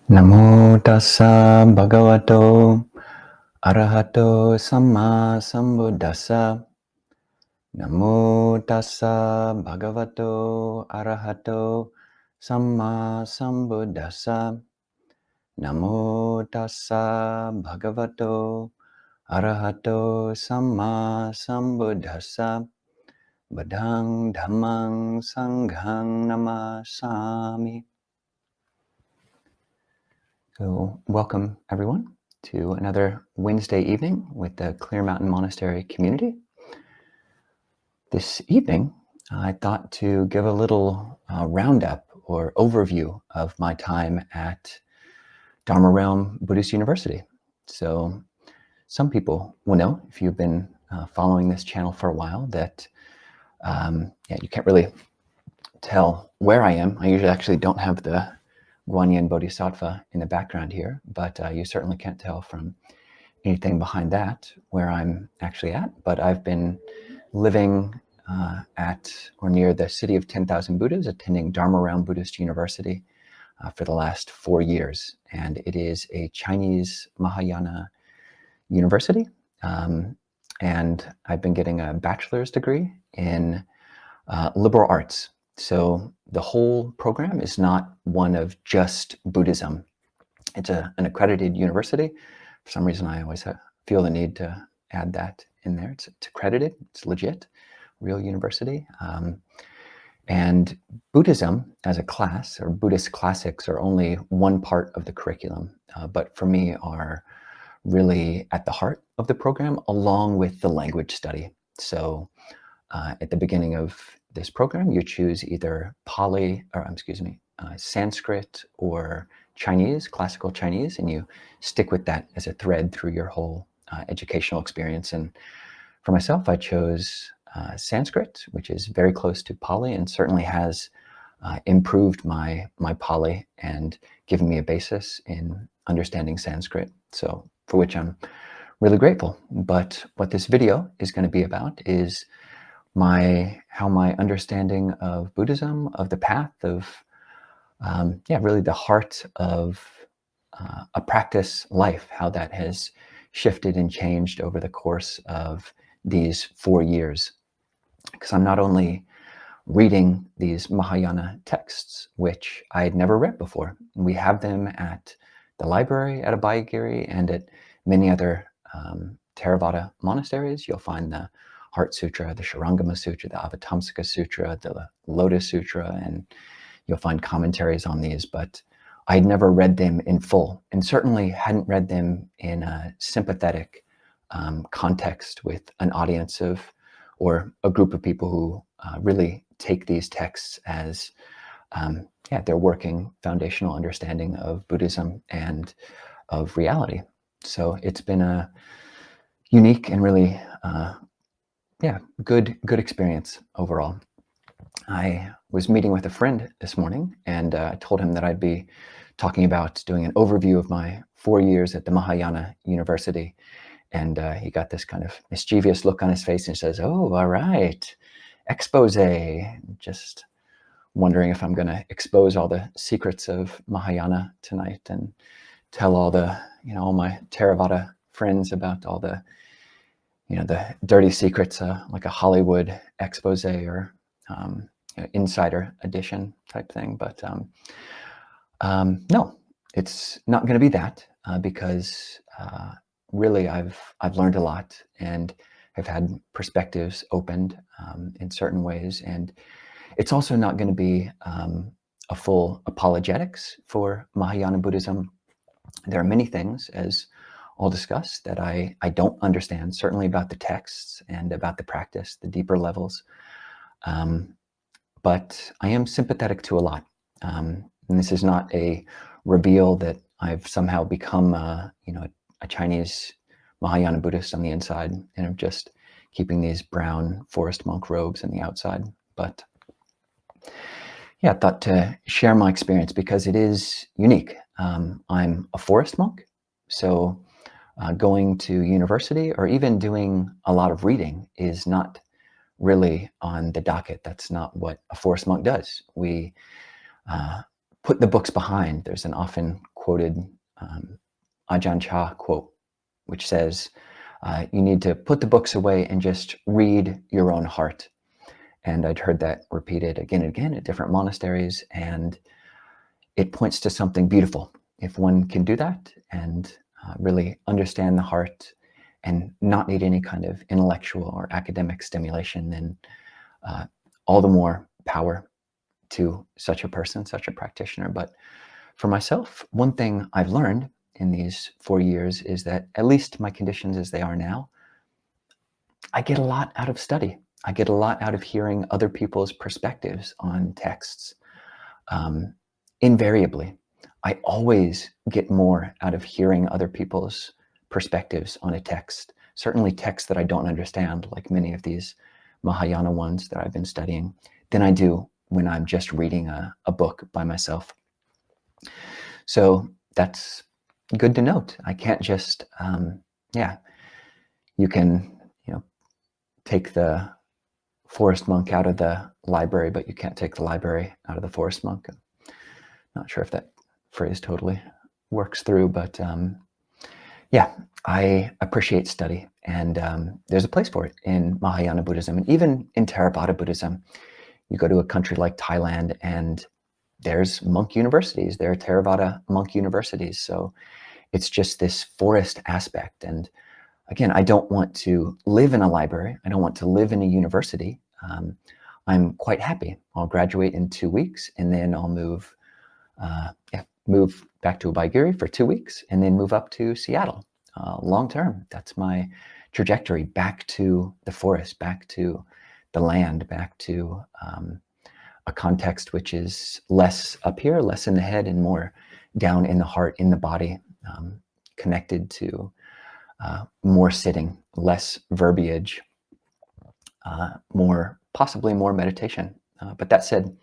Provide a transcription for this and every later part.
Namo tassa bhagavato arahato samma sambuddhassa. Namo tassa bhagavato arahato samma sambuddhassa. Namo tassa bhagavato arahato samma sambuddhassa. Buddhang dhammang sanghang namasami. So welcome everyone to another Wednesday evening with the Clear Mountain Monastery community. This evening, I thought to give a little roundup or overview of my time at Dharma Realm Buddhist University. So some people will know, if you've been following this channel for a while, that you can't really tell where I am. I usually actually don't have the Guanyin Bodhisattva in the background here, but you certainly can't tell from anything behind that where I'm actually at. But I've been living at or near the city of 10,000 Buddhas, attending Dharma Realm Buddhist University for the last 4 years. And it is a Chinese Mahayana university. And I've been getting a bachelor's degree in liberal arts. So the whole program is not one of just Buddhism. It's an accredited university. For some reason, I always feel the need to add that in there. It's accredited, it's legit, real university. And Buddhism as a class, or Buddhist classics, are only one part of the curriculum, but for me are really at the heart of the program, along with the language study. So at the beginning of this program, you choose either Sanskrit or Chinese, classical Chinese, and you stick with that as a thread through your whole educational experience. And for myself, I chose Sanskrit, which is very close to Pali and certainly has improved my Pali and given me a basis in understanding Sanskrit. So for which I'm really grateful. But what this video is going to be about is how my understanding of Buddhism, of the path, of really the heart of a practice life, how that has shifted and changed over the course of these 4 years. Because I'm not only reading these Mahayana texts, which I had never read before. We have them at the library at Abhayagiri and at many other Theravada monasteries. You'll find the Heart Sutra, the Shurangama Sutra, the Avatamsaka Sutra, the Lotus Sutra, and you'll find commentaries on these, but I'd never read them in full, and certainly hadn't read them in a sympathetic context with an audience of, or a group of people who really take these texts as their working foundational understanding of Buddhism and of reality. So it's been a unique and really good experience overall. I was meeting with a friend this morning and told him that I'd be talking about doing an overview of my 4 years at the Mahayana University. And he got this kind of mischievous look on his face and says, "Oh, all right, expose." Just wondering if I'm going to expose all the secrets of Mahayana tonight and tell all my Theravada friends about all the dirty secrets, like a Hollywood expose or insider edition type thing. But no, it's not going to be that because really I've learned a lot and have had perspectives opened in certain ways. And it's also not going to be a full apologetics for Mahayana Buddhism. There are many things, as I'll discuss, that I don't understand, certainly about the texts and about the practice, the deeper levels. But I am sympathetic to a lot. And this is not a reveal that I've somehow become a Chinese Mahayana Buddhist on the inside and I'm just keeping these brown forest monk robes on the outside. But I thought to share my experience because it is unique. I'm a forest monk, so going to university or even doing a lot of reading is not really on the docket. That's not what a forest monk does. We put the books behind. There's an often quoted Ajahn quote, which says, you need to put the books away and just read your own heart. And I'd heard that repeated again and again at different monasteries, and it points to something beautiful. If one can do that and really understand the heart and not need any kind of intellectual or academic stimulation, then all the more power to such a person, such a practitioner. But for myself, one thing I've learned in these 4 years is that, at least my conditions as they are now, I get a lot out of study. I get a lot out of hearing other people's perspectives on texts. Invariably, I always get more out of hearing other people's perspectives on a text, certainly texts that I don't understand, like many of these Mahayana ones that I've been studying, than I do when I'm just reading a book by myself. So that's good to note. I can't just, you can, take the forest monk out of the library, but you can't take the library out of the forest monk. I'm not sure if that phrase totally works through, but I appreciate study, and there's a place for it in Mahayana Buddhism, and even in Theravada Buddhism. You go to a country like Thailand, and there's monk universities. There are Theravada monk universities. So it's just this forest aspect. And again, I don't want to live in a library. I don't want to live in a university. I'm quite happy. I'll graduate in 2 weeks, and then I'll move back to Ubaigiri for 2 weeks, and then move up to Seattle long term. That's my trajectory, back to the forest, back to the land, back to a context which is less up here, less in the head, and more down in the heart, in the body, connected to more sitting, less verbiage, possibly more meditation. But that said,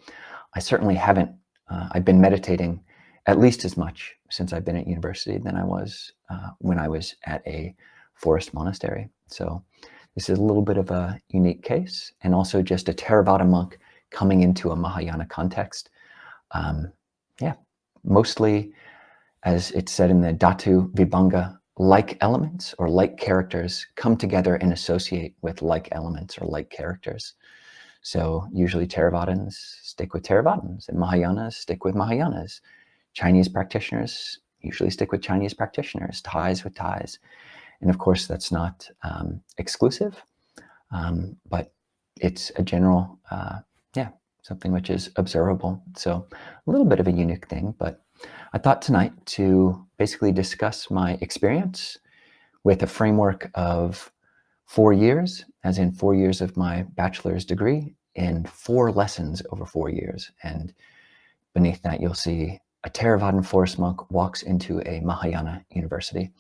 I certainly haven't, I've been meditating at least as much since I've been at university than I was when I was at a forest monastery. So this is a little bit of a unique case, and also just a Theravada monk coming into a Mahayana context. Mostly, as it's said in the Dhatu Vibhanga, like elements or like characters come together and associate with like elements or like characters. So usually Theravadins stick with Theravadins, and Mahayanas stick with Mahayanas. Chinese practitioners usually stick with Chinese practitioners, Thais with Thais. And of course, that's not exclusive, but it's a general, something which is observable. So a little bit of a unique thing, but I thought tonight to basically discuss my experience with a framework of 4 years, as in 4 years of my bachelor's degree, in 4 lessons over 4 years. And beneath that, you'll see a Theravada forest monk walks into a Mahayana university.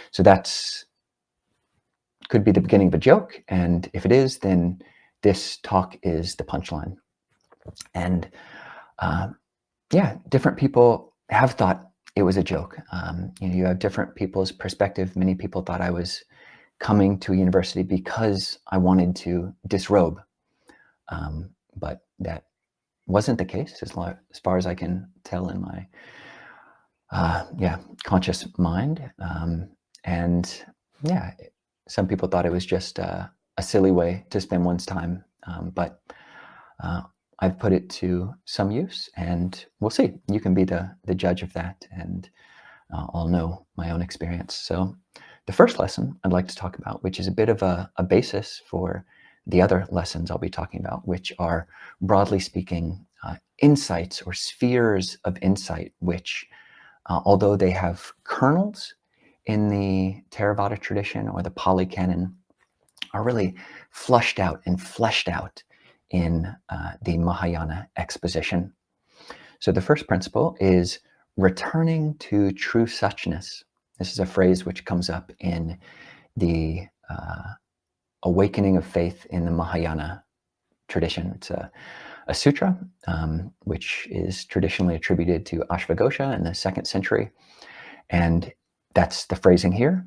So that's could be the beginning of a joke. And if it is, then this talk is the punchline. And different people have thought it was a joke. You have different people's perspective. Many people thought I was coming to a university because I wanted to disrobe. But that wasn't the case, as far as I can tell in my conscious mind. Some people thought it was just a silly way to spend one's time, but I've put it to some use, and we'll see. You can be the judge of that, and I'll know my own experience. So the first lesson I'd like to talk about, which is a bit of a basis for the other lessons I'll be talking about, which are, broadly speaking, insights or spheres of insight, which, although they have kernels in the Theravada tradition or the Pali Canon, are really flushed out and fleshed out in the Mahayana exposition. So the first principle is returning to true suchness. This is a phrase which comes up in the awakening of faith in the Mahayana tradition. It's a sutra, which is traditionally attributed to Ashvaghosha in the 2nd century. And that's the phrasing here.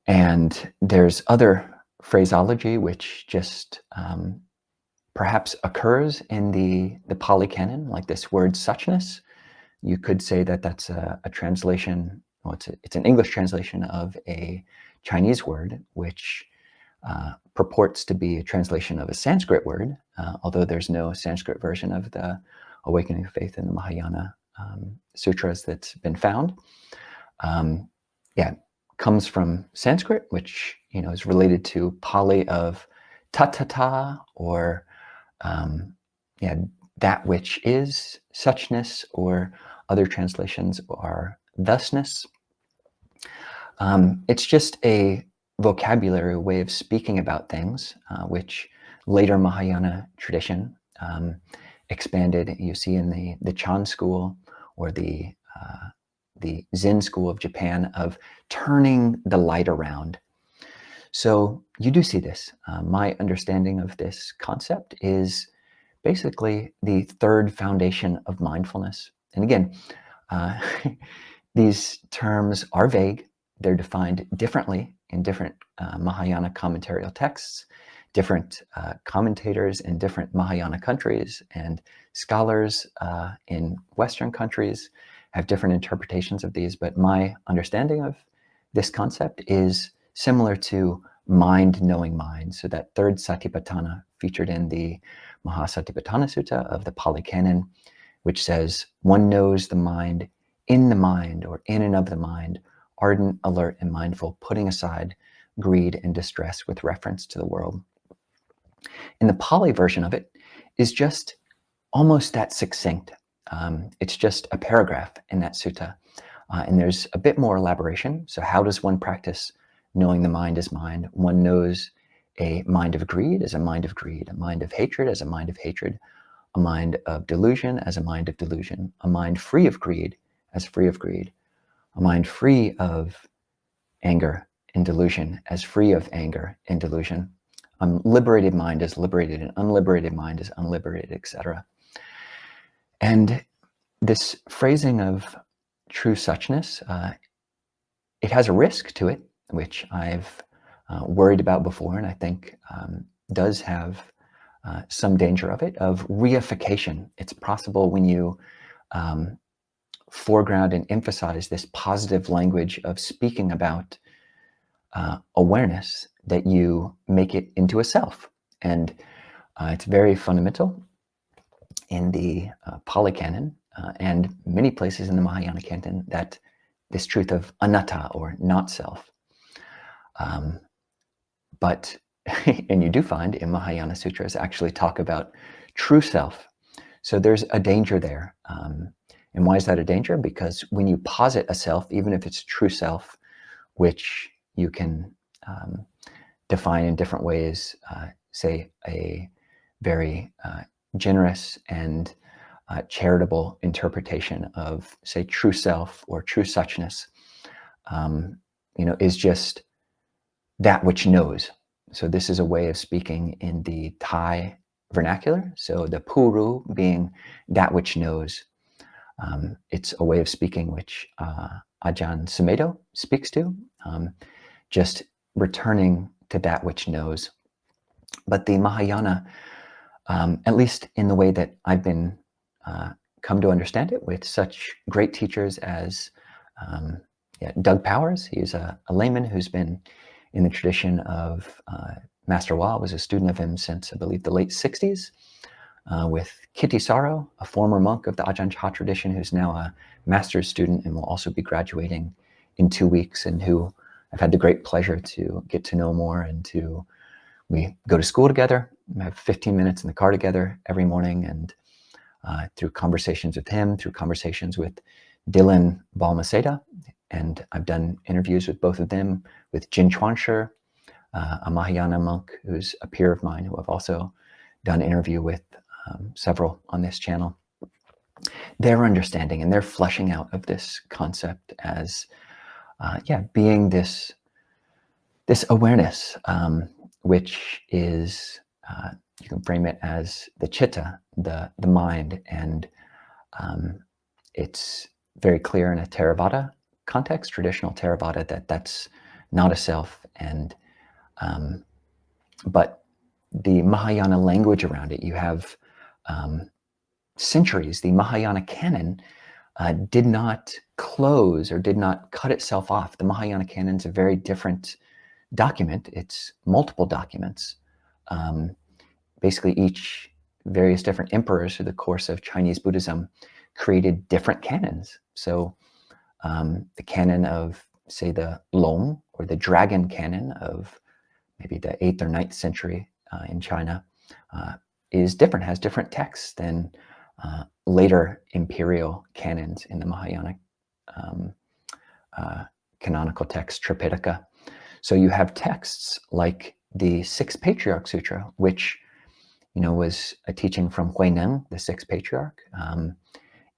And there's other phraseology which just perhaps occurs in the Pali Canon, like this word suchness. You could say that that's a translation, well, it's an English translation of a Chinese word, which purports to be a translation of a Sanskrit word, although there's no Sanskrit version of the Awakening of Faith in the Mahayana sutras that's been found. Yeah, comes from Sanskrit, which is related to Pali of tatata, or yeah, that which is suchness, or other translations are thusness. It's just a vocabulary way of speaking about things, which later Mahayana tradition expanded. You see in the Chan school, or the Zen school of Japan, of turning the light around. So you do see this. My understanding of this concept is basically the third foundation of mindfulness. And again, these terms are vague. They're defined differently in different Mahayana commentarial texts. Different commentators in different Mahayana countries and scholars in Western countries have different interpretations of these, but my understanding of this concept is similar to mind knowing mind. So that third Satipatthana featured in the Mahasatipatthana Sutta of the Pali Canon, which says, one knows the mind in the mind, or in and of the mind, ardent, alert, and mindful, putting aside greed and distress with reference to the world. And the Pali version of it is just almost that succinct. It's just a paragraph in that sutta. And there's a bit more elaboration. So how does one practice knowing the mind as mind? One knows a mind of greed as a mind of greed, a mind of hatred as a mind of hatred, a mind of delusion as a mind of delusion, a mind free of greed as free of greed, a mind free of anger and delusion as free of anger and delusion. Liberated mind is liberated, and unliberated mind is unliberated, etc. And this phrasing of true suchness, it has a risk to it, which I've worried about before, and I think does have some danger of it, of reification. It's possible when you foreground and emphasize this positive language of speaking about awareness, that you make it into a self. And it's very fundamental in the Pali Canon and many places in the Mahayana Canon, that this truth of anatta, or not self. But, and you do find in Mahayana Sutras actually talk about true self. So there's a danger there. And why is that a danger? Because when you posit a self, even if it's true self, which you can define in different ways, say a very generous and charitable interpretation of, say, true self or true suchness, is just that which knows. So this is a way of speaking in the Thai vernacular. So the puru being that which knows. It's a way of speaking which Ajahn Sumedho speaks to, just returning to that which knows. But the Mahayana, at least in the way that I've been come to understand it, with such great teachers as Doug Powers. He's a layman who's been in the tradition of Master Wa, was a student of him since, I believe, the late 60s. With Kitty Saro, a former monk of the Ajahn Chah tradition, who's now a master's student and will also be graduating in 2 weeks, and who I've had the great pleasure to get to know more. And we go to school together, we have 15 minutes in the car together every morning, and through conversations with him, through conversations with Dylan Balmaceda, and I've done interviews with both of them, with Jin Chuanshi, a Mahayana monk who's a peer of mine, who I've also done interview with, several on this channel. Their understanding and their fleshing out of this concept as being this awareness, which is, you can frame it as the chitta, the mind, and it's very clear in a Theravada context, traditional Theravada, that that's not a self, and but the Mahayana language around it. You have centuries. The Mahayana canon did not close or did not cut itself off. The Mahayana canon is a very different document. It's multiple documents. Basically, each various different emperors through the course of Chinese Buddhism created different canons. So the canon of, say, the Long or the Dragon canon of maybe the 8th or 9th century in China is different, has different texts than later imperial canons in the Mahayana canonical text, Tripitaka. So you have texts like the Sixth Patriarch Sutra, which was a teaching from Huineng, the Sixth Patriarch,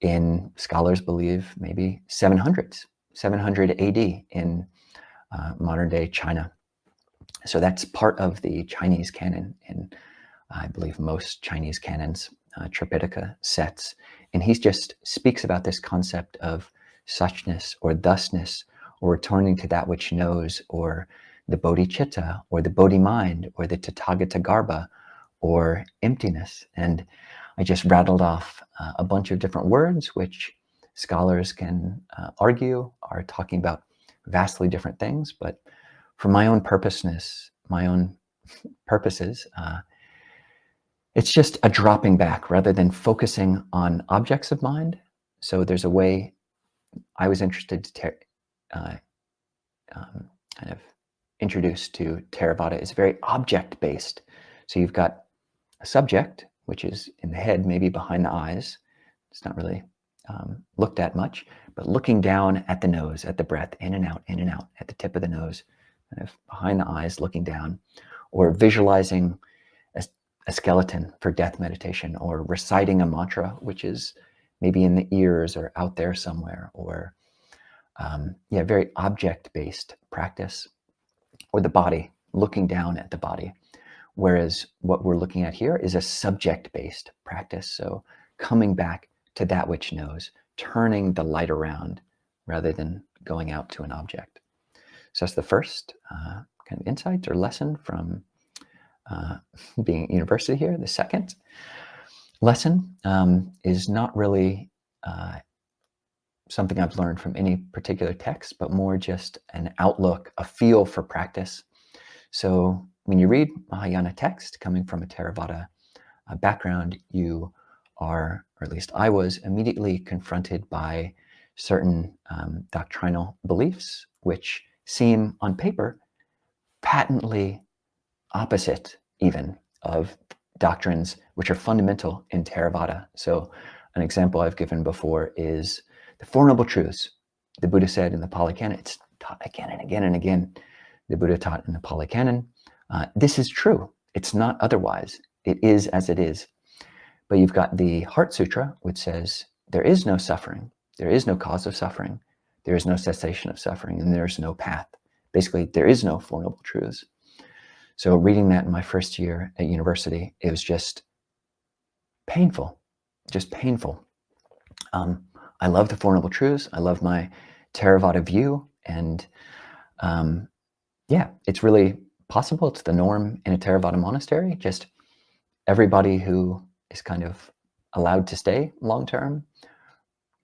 in, scholars believe, maybe 700 AD in modern day China. So that's part of the Chinese canon in, I believe, most Chinese canons, Tripitaka sets. And he just speaks about this concept of suchness or thusness, or returning to that which knows, or the bodhicitta, or the bodhi mind, or the tathagata garbha, or emptiness. And I just rattled off a bunch of different words, which scholars can argue are talking about vastly different things. But for my own purposes, it's just a dropping back rather than focusing on objects of mind. So there's a way I was interested to kind of introduced to Theravada. Is very object-based. So you've got a subject, which is in the head, maybe behind the eyes. It's not really looked at much, but looking down at the nose, at the breath, in and out, at the tip of the nose, kind of behind the eyes, looking down, or visualizing a skeleton for death meditation, or reciting a mantra, which is maybe in the ears or out there somewhere, or very object-based practice, or the body, looking down at the body. Whereas what we're looking at here is a subject-based practice. So coming back to that which knows, turning the light around rather than going out to an object. So that's the first kind of insight or lesson from being at university here. The second lesson is not really something I've learned from any particular text, but more just an outlook, a feel for practice. So when you read Mahayana text coming from a Theravada background, you are, or at least I was, immediately confronted by certain doctrinal beliefs, which seem on paper patently opposite even of doctrines which are fundamental in Theravada. So an example I've given before is the Four Noble Truths. The Buddha said in the Pali Canon, it's taught again and again and again. The Buddha taught in the Pali Canon, this is true. It's not otherwise. It is as it is. But you've got the Heart Sutra, which says there is no suffering. There is no cause of suffering. There is no cessation of suffering, and there's no path. Basically, there is no Four Noble Truths. So reading that in my first year at university, it was just painful, just painful. I love the Four Noble Truths. I love my Theravada view. And it's really possible. It's the norm in a Theravada monastery. Just everybody who is kind of allowed to stay long-term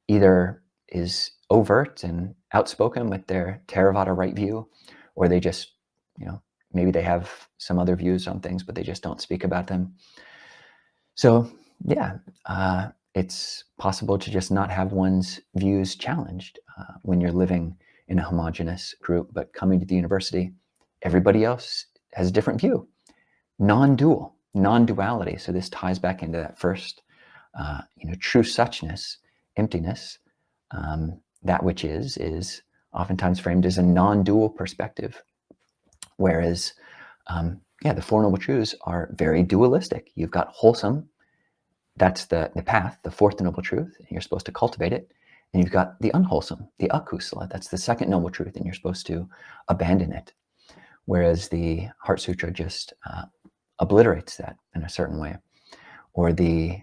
either is overt and outspoken with their Theravada right view, or they just, maybe they have some other views on things, but they just don't speak about them. So it's possible to just not have one's views challenged when you're living in a homogenous group, but coming to the university, everybody else has a different view. Non-duality. So this ties back into that first, true suchness, emptiness. That which is oftentimes framed as a non-dual perspective. Whereas, the Four Noble Truths are very dualistic. You've got wholesome, that's the path, the fourth noble truth, and you're supposed to cultivate it. And you've got the unwholesome, the akusala, that's the second noble truth, and you're supposed to abandon it. Whereas the Heart Sutra just obliterates that in a certain way. Or the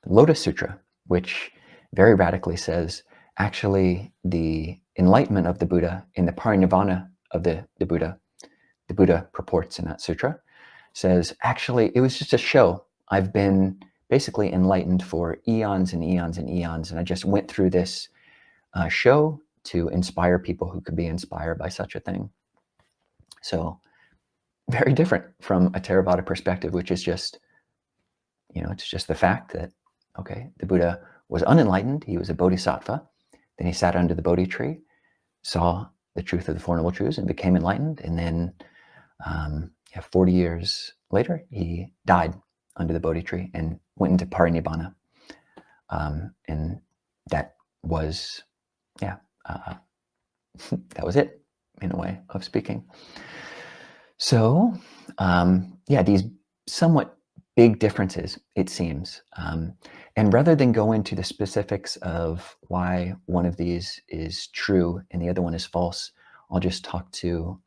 Lotus Sutra, which very radically says, actually, the enlightenment of the Buddha in the parinirvana of the Buddha purports in that sutra, says, actually, it was just a show. I've been basically enlightened for eons and eons and eons, and I just went through this show to inspire people who could be inspired by such a thing. So very different from a Theravada perspective, which is just, it's just the fact that, okay, the Buddha was unenlightened. He was a bodhisattva. Then he sat under the Bodhi tree, saw the truth of the Four Noble Truths and became enlightened. And then 40 years later, he died under the Bodhi tree and went into parinibbana. And that was, that was it, in a way of speaking. So, these somewhat big differences, it seems. And rather than go into the specifics of why one of these is true and the other one is false, I'll just talk to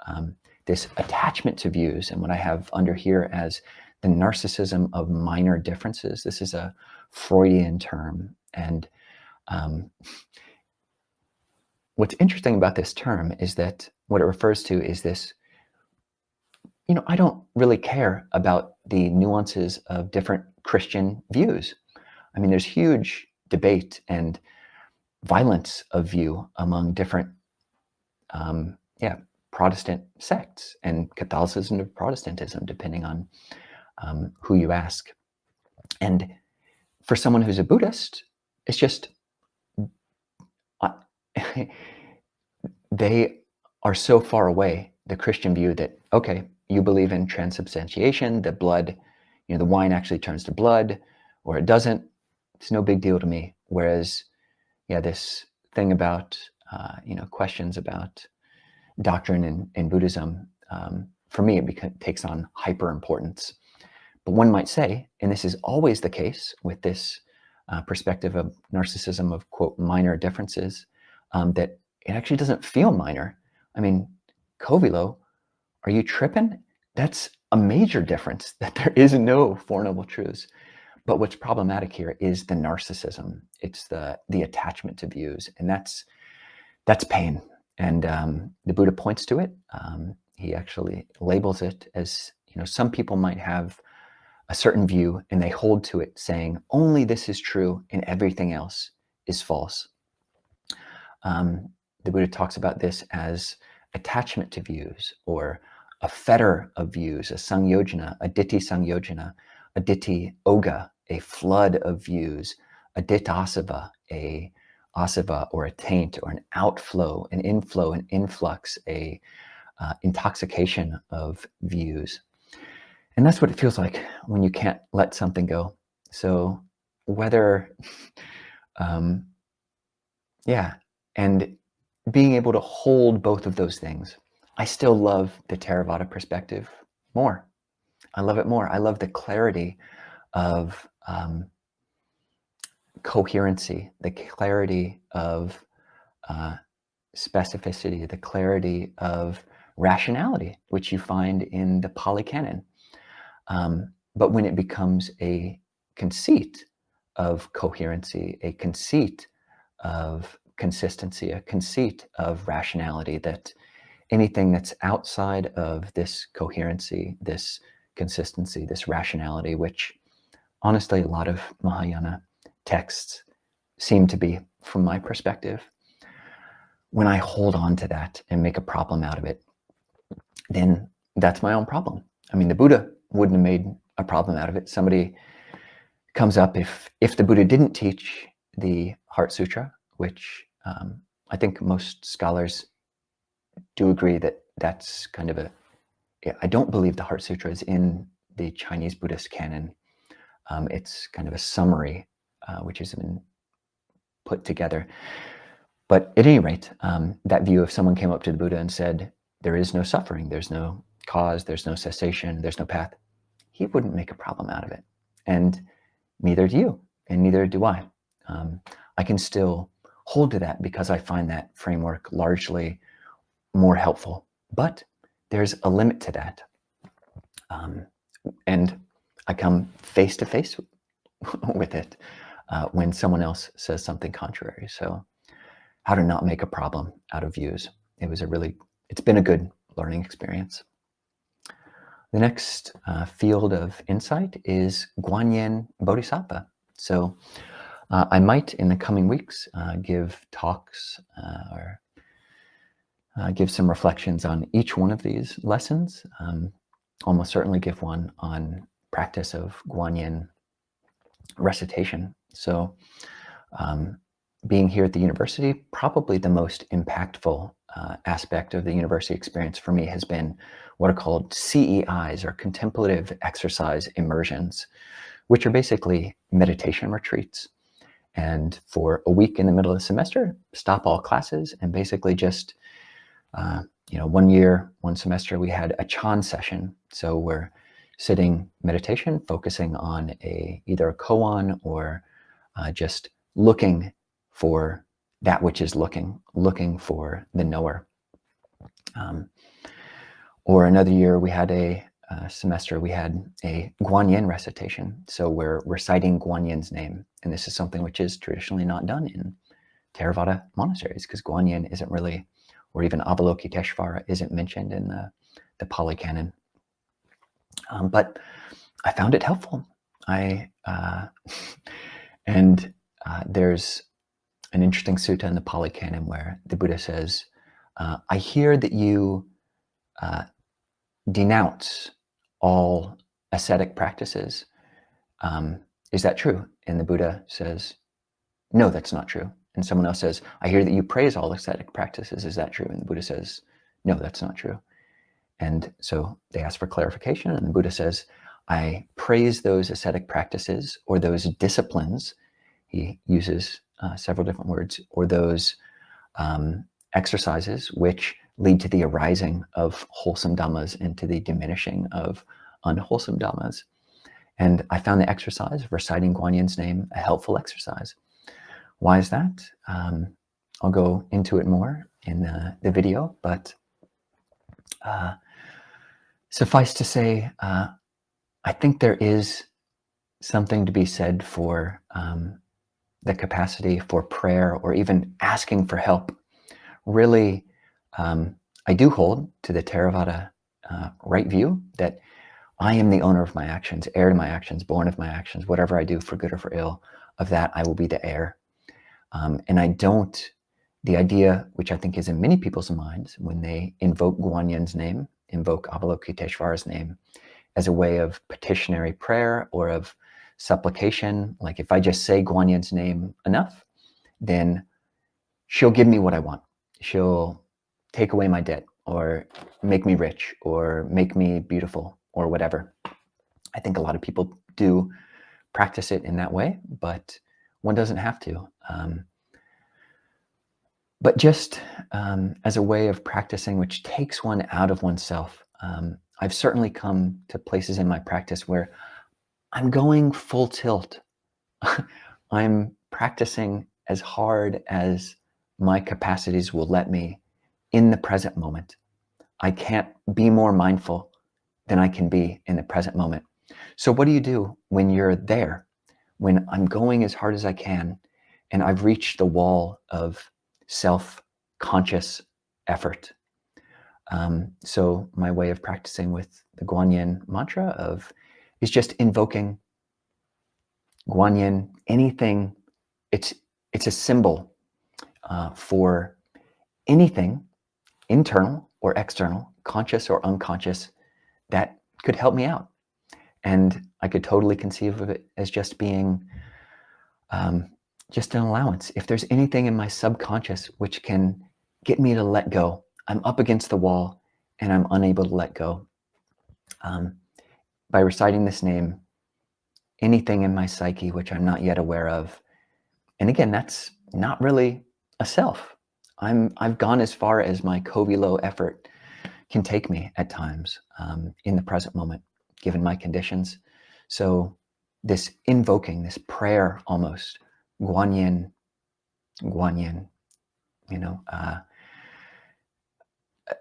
this attachment to views and what I have under here as the narcissism of minor differences. This is a Freudian term. And what's interesting about this term is that what it refers to is this, I don't really care about the nuances of different Christian views. I mean, there's huge debate and violence of view among different, Protestant sects, and Catholicism to Protestantism, depending on who you ask. And for someone who's a Buddhist, it's just, they are so far away, the Christian view, that, okay, you believe in transubstantiation, the blood, the wine actually turns to blood, or it doesn't. It's no big deal to me. Whereas, this thing about, questions about doctrine in Buddhism, for me, it takes on hyper importance. But one might say, and this is always the case with this perspective of narcissism of, quote, minor differences, that it actually doesn't feel minor. I mean, Kovilo, are you tripping? That's a major difference, that there is no Four Noble Truths. But what's problematic here is the narcissism. It's the attachment to views, and that's pain. And the Buddha points to it. He actually labels it as, some people might have a certain view and they hold to it, saying only this is true and everything else is false. The Buddha talks about this as attachment to views, or a fetter of views, a sangyojana, a ditthi sangyojana, a ditthi oga, a flood of views, a ditthasava, a asava, or a taint, or an outflow, an inflow, an influx, a intoxication of views. And that's what it feels like when you can't let something go. So whether, and being able to hold both of those things, I still love the Theravada perspective more. I love it more. I love the clarity of coherency, the clarity of specificity, the clarity of rationality, which you find in the Pali Canon. But when it becomes a conceit of coherency, a conceit of consistency, a conceit of rationality, that anything that's outside of this coherency, this consistency, this rationality, which honestly a lot of Mahayana texts seem to be, from my perspective, when I hold on to that and make a problem out of it, then that's my own problem. I mean, the Buddha wouldn't have made a problem out of it. Somebody comes up, if the Buddha didn't teach the Heart Sutra, which I think most scholars do agree that that's kind of I don't believe the Heart Sutra is in the Chinese Buddhist canon. It's kind of a summary, which has been put together. But at any rate, that view, if someone came up to the Buddha and said, there is no suffering, there's no cause, there's no cessation, there's no path, he wouldn't make a problem out of it. And neither do you, and neither do I. I can still hold to that because I find that framework largely more helpful. But there's a limit to that. And I come face to face with it when someone else says something contrary. So how to not make a problem out of views. It's been a good learning experience. The next field of insight is Guanyin Bodhisattva. So I might, in the coming weeks, give talks or give some reflections on each one of these lessons. Almost certainly give one on practice of Guanyin recitation. So being here at the university, probably the most impactful aspect of the university experience for me has been what are called CEIs, or contemplative exercise immersions, which are basically meditation retreats. And for a week in the middle of the semester, stop all classes and basically just, 1 year, one semester, we had a Chan session. So we're sitting meditation, focusing on either a koan or just looking for that which is looking for the knower. Or another year, we had a semester, we had a Guanyin recitation. So we're reciting Guanyin's name. And this is something which is traditionally not done in Theravada monasteries, because Guanyin isn't really, or even Avalokiteshvara isn't mentioned in the Pali Canon. But I found it helpful. There's an interesting sutta in the Pali Canon where the Buddha says, I hear that you denounce all ascetic practices. Is that true? And the Buddha says, no, that's not true. And someone else says, I hear that you praise all ascetic practices. Is that true? And the Buddha says, no, that's not true. And so they ask for clarification, and the Buddha says, I praise those ascetic practices, or those disciplines. He uses several different words, or those exercises which lead to the arising of wholesome dhammas and to the diminishing of unwholesome dhammas. And I found the exercise of reciting Guanyin's name a helpful exercise. Why is that? I'll go into it more in the video, but suffice to say, I think there is something to be said for the capacity for prayer, or even asking for help. Really, I do hold to the Theravada right view that I am the owner of my actions, heir to my actions, born of my actions. Whatever I do, for good or for ill, of that I will be the heir. And I don't, the idea, which I think is in many people's minds, when they invoke Guanyin's name, invoke Avalokiteshvara's name, as a way of petitionary prayer or of supplication, like if I just say Guanyin's name enough, then she'll give me what I want. She'll take away my debt, or make me rich, or make me beautiful, or whatever. I think a lot of people do practice it in that way, but one doesn't have to. But just as a way of practicing which takes one out of oneself. I've certainly come to places in my practice where I'm going full tilt. I'm practicing as hard as my capacities will let me in the present moment. I can't be more mindful than I can be in the present moment. So what do you do when you're there? When I'm going as hard as I can, and I've reached the wall of self-conscious effort. So my way of practicing with the Guanyin mantra is just invoking Guanyin, anything. It's a symbol for anything, internal or external, conscious or unconscious, that could help me out. And I could totally conceive of it as just being just an allowance. If there's anything in my subconscious which can get me to let go, I'm up against the wall and I'm unable to let go. By reciting this name, anything in my psyche which I'm not yet aware of, and again, that's not really a self. I've gone as far as my Kovilo effort can take me at times in the present moment, given my conditions. So this invoking, this prayer almost, Guanyin, Guanyin,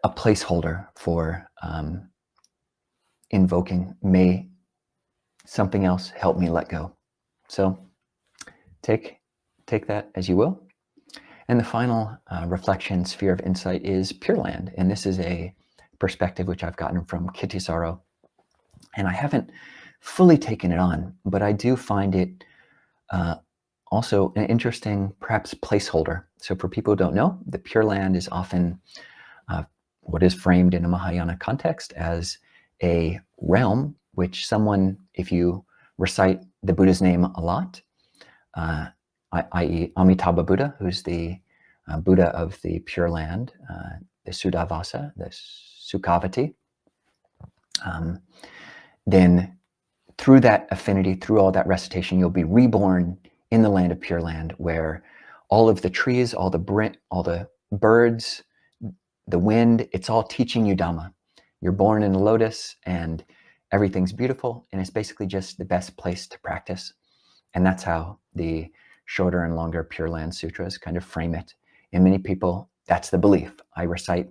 a placeholder for invoking, may something else help me let go. So take that as you will. And the final reflection, sphere of insight, is Pure Land. And this is a perspective which I've gotten from Kittisaro. And I haven't fully taken it on, but I do find it also an interesting, perhaps, placeholder. So for people who don't know, the Pure Land is often what is framed in a Mahayana context as a realm which someone, if you recite the Buddha's name a lot, i.e. Amitabha Buddha, who's the Buddha of the Pure Land, the Suddhavasa, the Sukhavati, then through that affinity, through all that recitation, you'll be reborn in the land of Pure Land, where all of the trees, all the birds, the wind, it's all teaching you Dhamma. You're born in a lotus and everything's beautiful, and it's basically just the best place to practice. And that's how the shorter and longer Pure Land Sutras kind of frame it. And many people, that's the belief. I recite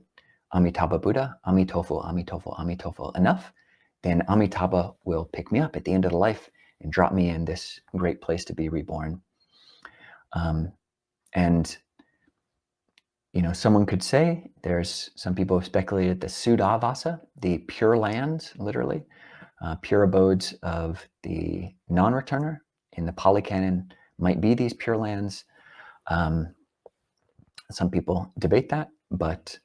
Amitabha Buddha, Amitofu, Amitofu, Amitofu enough, then Amitabha will pick me up at the end of the life and drop me in this great place to be reborn. And someone could say, there's some people have speculated the Suddhavasa, the pure lands, literally, pure abodes of the non-returner in the Pali Canon might be these pure lands. Some people debate that, but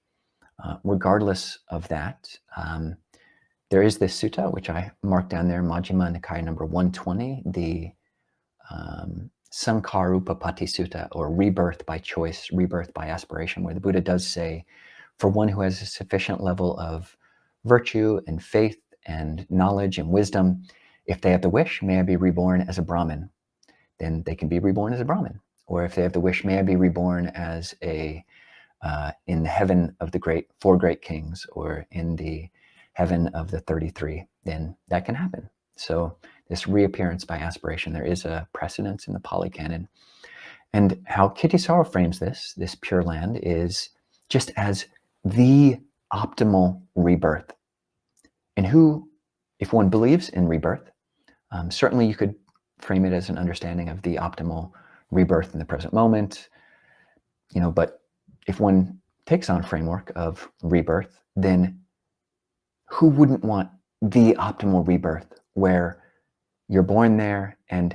regardless of that, there is this sutta, which I marked down there, Majjhima Nikaya number 120, the Sankarupapati Sutta, or rebirth by choice, rebirth by aspiration, where the Buddha does say, for one who has a sufficient level of virtue and faith and knowledge and wisdom, if they have the wish, may I be reborn as a Brahmin, then they can be reborn as a Brahmin. Or if they have the wish, may I be reborn as in the heaven of the four great kings, or in the heaven of the 33, then that can happen. So this reappearance by aspiration, there is a precedence in the Pali Canon. And how Kittisaro frames this Pure Land is just as the optimal rebirth. And if one believes in rebirth, certainly you could frame it as an understanding of the optimal rebirth in the present moment, but if one takes on a framework of rebirth, then who wouldn't want the optimal rebirth where you're born there and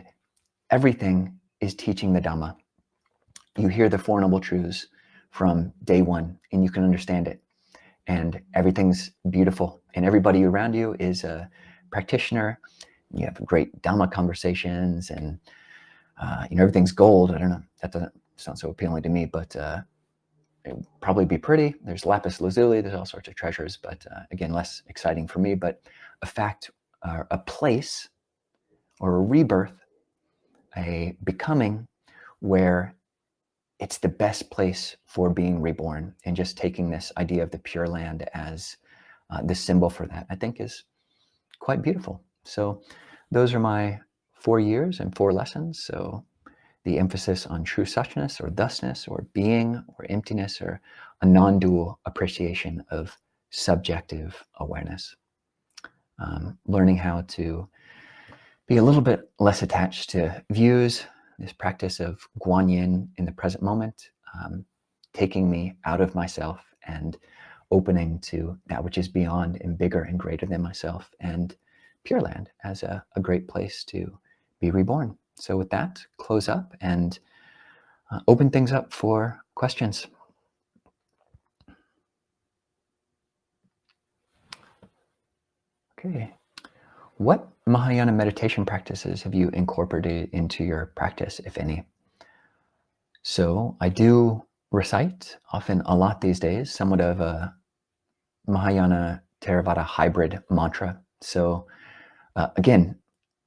everything is teaching the Dhamma? You hear the Four Noble Truths from day one and you can understand it, and everything's beautiful and everybody around you is a practitioner. You have great Dhamma conversations and everything's gold. I don't know, that doesn't sound so appealing to me, but it would probably be pretty. There's lapis lazuli, there's all sorts of treasures, but again, less exciting for me. But a place or a rebirth, a becoming where it's the best place for being reborn, and just taking this idea of the Pure Land as the symbol for that, I think is quite beautiful. So those are my 4 years and 4 lessons. So the emphasis on true suchness or thusness or being or emptiness, or a non-dual appreciation of subjective awareness. Learning how to be a little bit less attached to views, this practice of Guanyin in the present moment, taking me out of myself and opening to that which is beyond and bigger and greater than myself, and Pure Land as a great place to be reborn. So with that, close up and open things up for questions. Okay. What Mahayana meditation practices have you incorporated into your practice, if any? So I do recite, often a lot these days, somewhat of a Mahayana Theravada hybrid mantra. So again,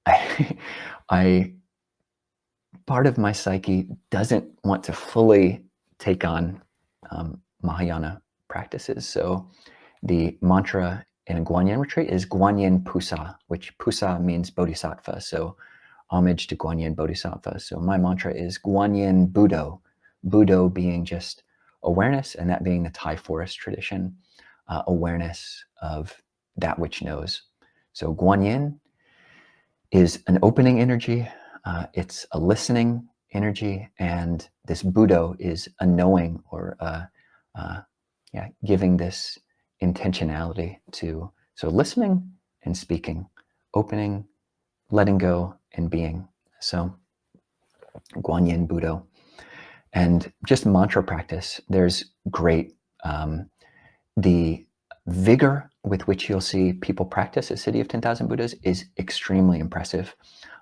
I part of my psyche doesn't want to fully take on Mahayana practices. So the mantra in a Guanyin retreat is Guanyin Pusa, which Pusa means Bodhisattva. So homage to Guanyin Bodhisattva. So my mantra is Guanyin Budo, Budo being just awareness, and that being the Thai forest tradition, awareness of that which knows. So Guanyin is an opening energy, it's a listening energy, and this Budo is a knowing, or giving this intentionality to, so listening and speaking opening, letting go, and being. So Guanyin Budo. And just mantra practice, there's great, the vigor with which you'll see people practice a City of 10,000 Buddhas is extremely impressive.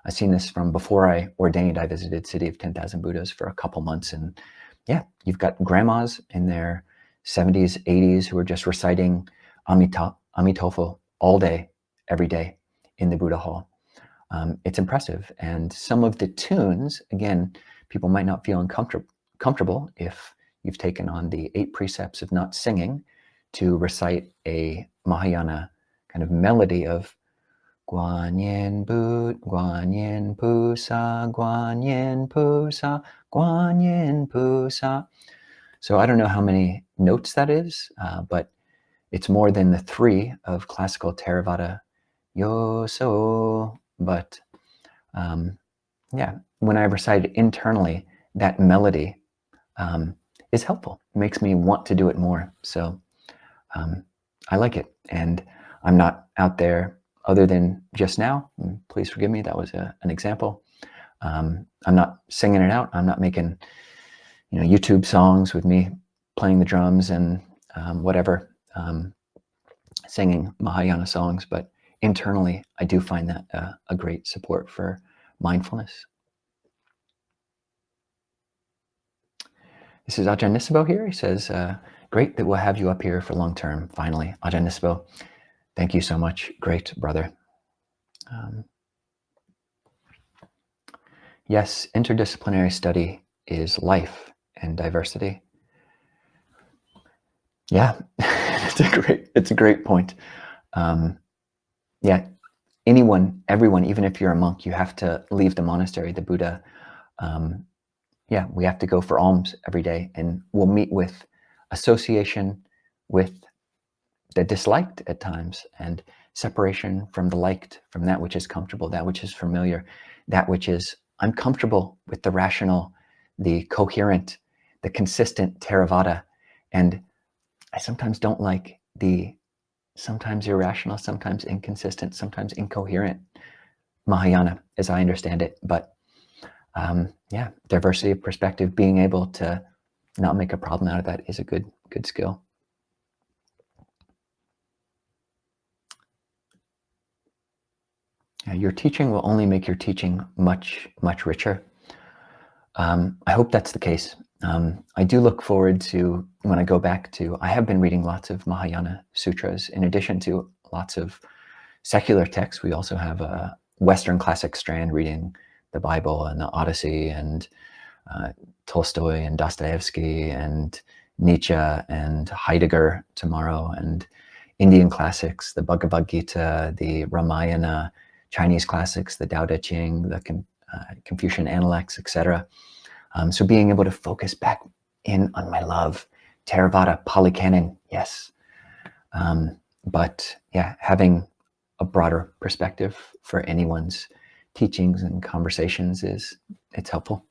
I've seen this from before I ordained. I visited City of 10,000 Buddhas for a couple months, and yeah, you've got grandmas in their 70s, 80s who are just reciting Amitabha all day, every day in the Buddha Hall. It's impressive. And some of the tunes, again, people might not feel comfortable if you've taken on the 8 precepts of not singing to recite a Mahayana kind of melody of Guanyin Bu, Guanyin Pu Sa, Guanyin Pu Sa, Guanyin Pu Sa. So I don't know how many notes that is, but it's more than the 3 of classical Theravada Yo So. But yeah, when I recite it internally, that melody is helpful. It makes me want to do it more. So I like it. And I'm not out there other than just now. Please forgive me. That was an example. I'm not singing it out. I'm not making, YouTube songs with me playing the drums and whatever, singing Mahayana songs. But internally, I do find that a great support for mindfulness. This is Ajahn Nisabo here. He says, great that we'll have you up here for long term, finally. Ajahn Nisabo, thank you so much. Great, brother. Yes, interdisciplinary study is life and diversity. Yeah, it's a great point. Yeah, everyone, even if you're a monk, you have to leave the monastery. The Buddha, yeah, we have to go for alms every day, and we'll meet with association with the disliked at times, and separation from the liked, from that which is comfortable, that which is familiar, that which is I'm comfortable with, the rational, the coherent, the consistent Theravada. And I sometimes don't like the sometimes irrational, sometimes inconsistent, sometimes incoherent Mahayana, as I understand it. But yeah, diversity of perspective, being able to not make a problem out of that is a good skill. Your teaching will only make your teaching much, much richer. I hope that's the case. I do look forward to, when I go back to, I have been reading lots of Mahayana sutras, in addition to lots of secular texts. We also have a Western classic strand, reading the Bible and the Odyssey and Tolstoy and Dostoevsky and Nietzsche and Heidegger tomorrow, and Indian classics, the Bhagavad Gita, the Ramayana, Chinese classics, the Tao Te Ching, the Confucian Analects, etc. So being able to focus back in on my love, Theravada, Pali Canon, yes. But yeah, having a broader perspective for anyone's teachings and conversations it's helpful.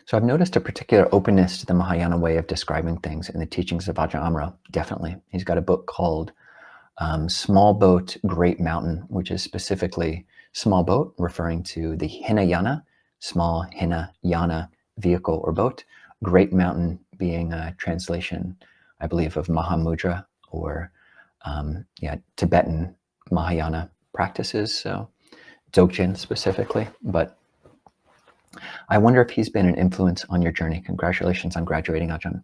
So I've noticed a particular openness to the Mahayana way of describing things in the teachings of Ajahn Amaro, definitely. He's got a book called Small Boat, Great Mountain, which is specifically small boat, referring to the Hinayana, small Hinayana vehicle or boat. Great Mountain being a translation, I believe, of Mahamudra, or Tibetan Mahayana practices, so Dzogchen specifically. But I wonder if he's been an influence on your journey. Congratulations on graduating, Ajahn.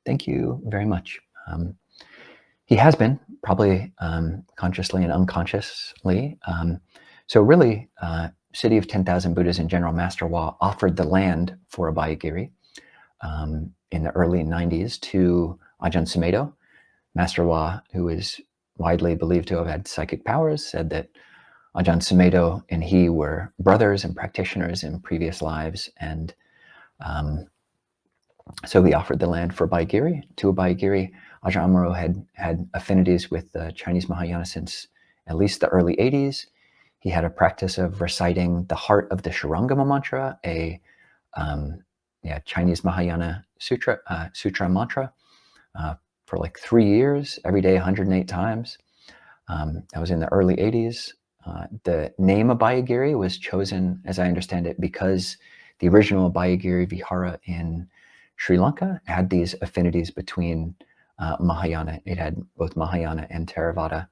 Thank you very much. He has been, probably consciously and unconsciously. So really, City of 10,000 Buddhas in General Master Hua offered the land for Abhayagiri in the early 90s to Ajahn Sumedho. Master Hua, who is widely believed to have had psychic powers, said that Ajahn Sumedho and he were brothers and practitioners in previous lives, and so he offered the land for Abhayagiri, to Abhayagiri. Ajahn Amaro had affinities with the Chinese Mahayana since at least the early 80s. He had a practice of reciting the heart of the Shurangama mantra, a Chinese Mahayana sutra mantra, for like 3 years, every day, 108 times. That was in the early 80s. The name Abhayagiri was chosen, as I understand it, because the original Abhayagiri Vihara in Sri Lanka had these affinities between Mahayana. It had both Mahayana and Theravada,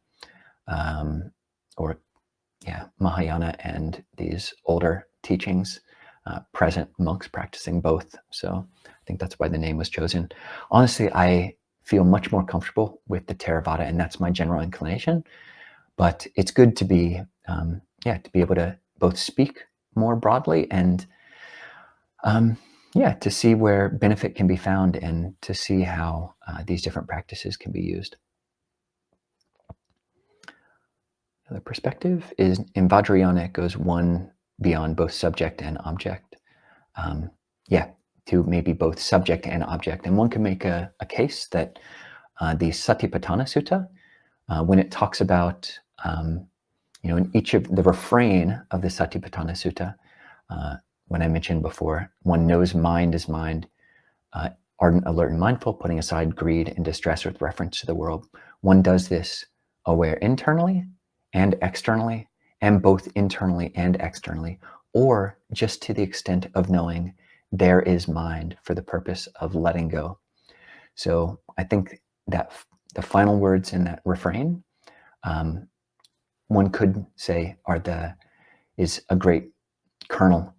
Mahayana and these older teachings, present monks practicing both. So I think that's why the name was chosen. Honestly, I feel much more comfortable with the Theravada, and that's my general inclination. But it's good to be, to be able to both speak more broadly and, to see where benefit can be found and to see how these different practices can be used. The perspective is in Vajrayana, it goes one beyond both subject and object. To maybe both subject and object. And one can make a case that the Satipatthana Sutta, when it talks about, in each of the refrain of the Satipatthana Sutta, when I mentioned before, one knows mind is mind, ardent, alert, and mindful, putting aside greed and distress with reference to the world. One does this aware internally and externally, and both internally and externally, or just to the extent of knowing there is mind for the purpose of letting go. So I think that the final words in that refrain, one could say is a great kernel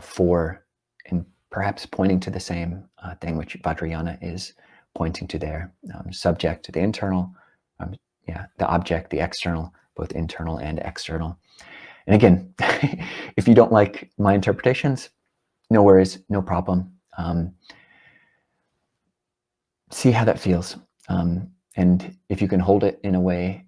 for, and perhaps pointing to the same thing which Vajrayana is pointing to there. Subject to the internal, the object, the external, both internal and external. And again, if you don't like my interpretations, no worries, no problem. See how that feels. And if you can hold it in a way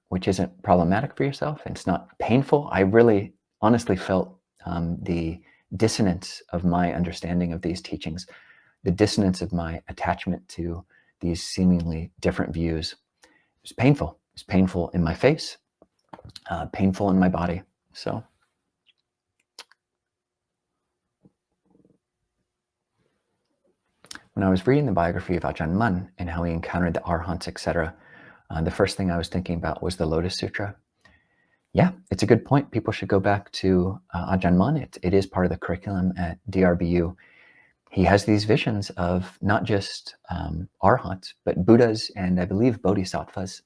which isn't problematic for yourself, and it's not painful. I really honestly felt the dissonance of my understanding of these teachings, the dissonance of my attachment to these seemingly different views. It was painful. It was painful in my face, painful in my body. So when I was reading the biography of Ajahn Mun and how he encountered the Arhants, etc., the first thing I was thinking about was the Lotus Sutra. Yeah, it's a good point. People should go back to Ajahn Mun. It is part of the curriculum at DRBU. He has these visions of not just Arhants, but Buddhas and I believe Bodhisattvas.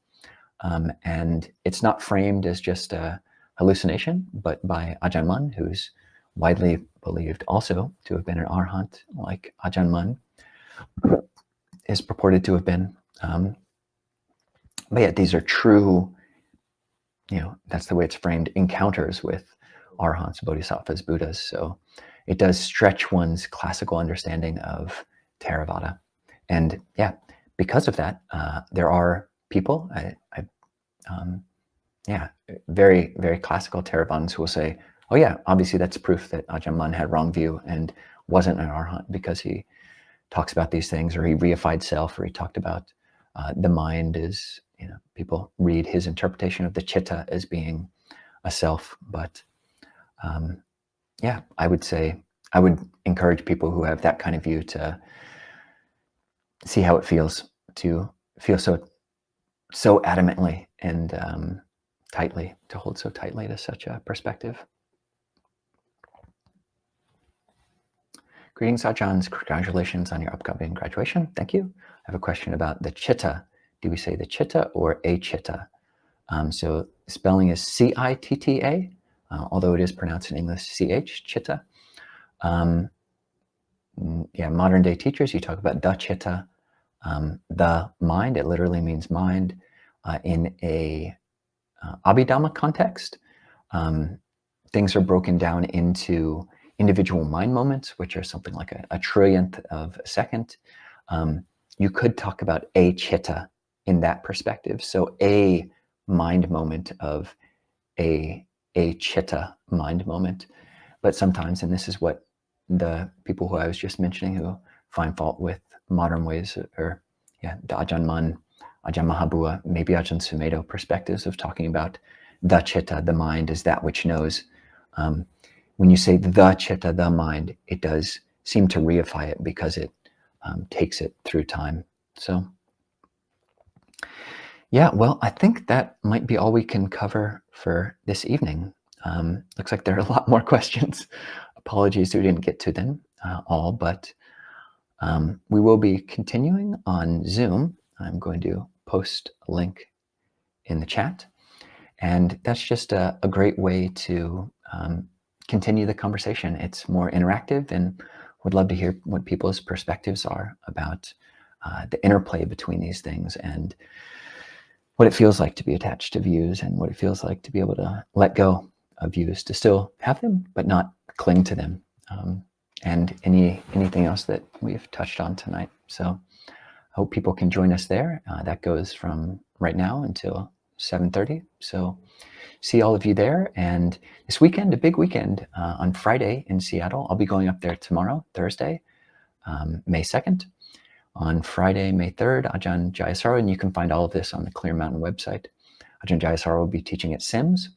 And it's not framed as just a hallucination, but by Ajahn Mun, who's widely believed also to have been an Arhant, like Ajahn Mun is purported to have been. But yeah, these are true, that's the way it's framed, encounters with Arhants, Bodhisattvas, Buddhas. So it does stretch one's classical understanding of Theravada. And yeah, because of that, there are people, very, very classical Theravadins who will say, oh yeah, obviously that's proof that Ajahn Mun had wrong view and wasn't an Arhant because he talks about these things, or he reified self, or he talked about the mind is, people read his interpretation of the chitta as being a self. But I would say, I would encourage people who have that kind of view to see how it feels to feel so adamantly and tightly, to hold so tightly to such a perspective. Greetings, Ajahns. Congratulations on your upcoming graduation. Thank you. I have a question about the chitta. Do we say the chitta or a chitta? So spelling is C-I-T-T-A, although it is pronounced in English C-H, chitta. Modern day teachers, you talk about the chitta, the mind. It literally means mind. In a Abhidhamma context, things are broken down into individual mind moments, which are something like a trillionth of a second. You could talk about a chitta in that perspective. So a mind moment of a chitta mind moment. But sometimes, and this is what the people who I was just mentioning who find fault with modern ways, or the Ajahn Mun, Ajahn Mahabua, maybe Ajahn Sumedho perspectives of talking about the chitta, the mind, is that which knows. When you say the chitta, the mind, it does seem to reify it because it takes it through time. So Yeah, well, I think that might be all we can cover for this evening. Looks like there are a lot more questions. Apologies we didn't get to them all, but we will be continuing on Zoom. I'm going to post a link in the chat. And that's just a great way to continue the conversation. It's more interactive, and would love to hear what people's perspectives are about the interplay between these things and what it feels like to be attached to views and what it feels like to be able to let go of views, to still have them, but not cling to them. And anything else that we've touched on tonight. So I hope people can join us there. That goes from right now until 7:30. So see all of you there. And this weekend, a big weekend on Friday in Seattle. I'll be going up there tomorrow, Thursday, May 2nd. On Friday, May 3rd, Ajahn Jayasaro, and you can find all of this on the Clear Mountain website. Ajahn Jayasaro will be teaching at Sims.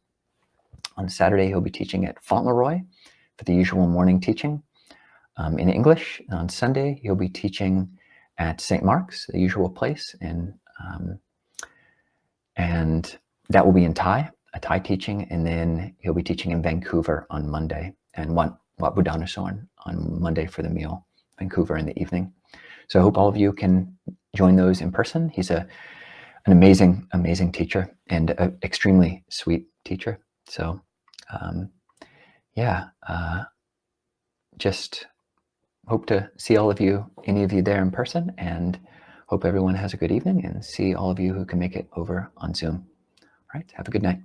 On Saturday, he'll be teaching at Fauntleroy for the usual morning teaching in English. On Sunday, he'll be teaching at St. Mark's, the usual place, and that will be in Thai, a Thai teaching, and then he'll be teaching in Vancouver on Monday, and Wat Buddhanasorn on Monday for the meal, Vancouver in the evening. So I hope all of you can join those in person. He's an amazing, amazing teacher and an extremely sweet teacher. So just hope to see all of you, any of you there in person, and hope everyone has a good evening, and see all of you who can make it over on Zoom. All right, have a good night.